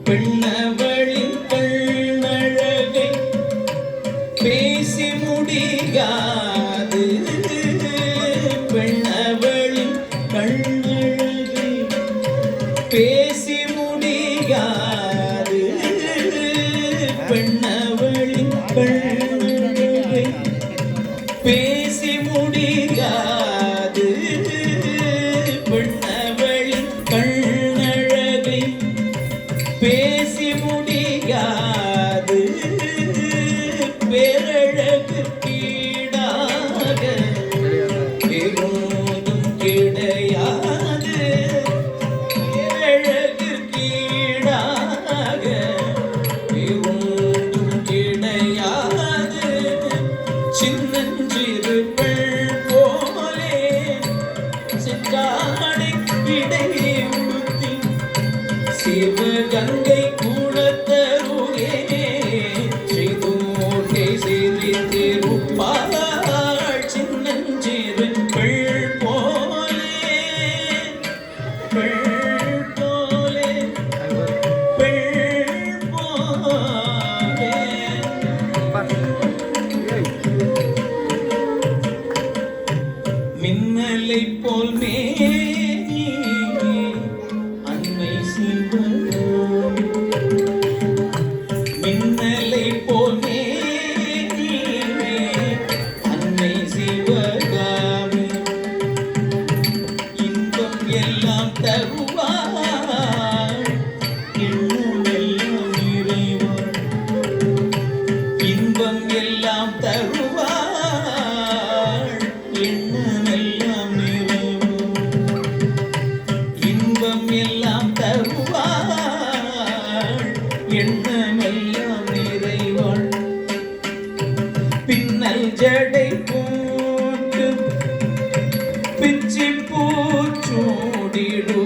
பெண்ணவளின் கண்ணழகை பேசி முடியாது. பெண்ணவளின் கண்ணழகை பேசி முடியாது. பெண்ணவளின் கண்ணழகை பேசி முடியாது. பெண்ணவளின் கண்ணழகை பேசி முடியாது. பேரழகு கீடாக எதுவும் கிடையாது. பேரழகு கீடாக எதுவும் கிடையாது. சின்னஞ்சிறு பெண் போலே சிற்றாடை இடையே உடுத்தி சிவகங்கை கூடத்தருகே ஸ்ரீதூர்க்கை சிறிதிருப்பாள் சின்னஞ்சிறு பெண் போலே பெண் போலே பெண் போலே மின்னலை போல் மேனி அன்னை சிவகாமி. மின்னலை போல் மேனி அன்னை சிவகாமி. இன்பம் எல்லாம் தருவாள் எண்ணம் எல்லாம் நிறைவாள். இன்பம் எல்லாம் தருவாள் எண்ணம் எல்லாம் நிறைவாள். இன்பம் எல்லாம் தருவாள் எண்ணமெல்லாம் நிறைவாள். பின்னல் ஜடை போட்டு பிச்சி பூச்சூடிடு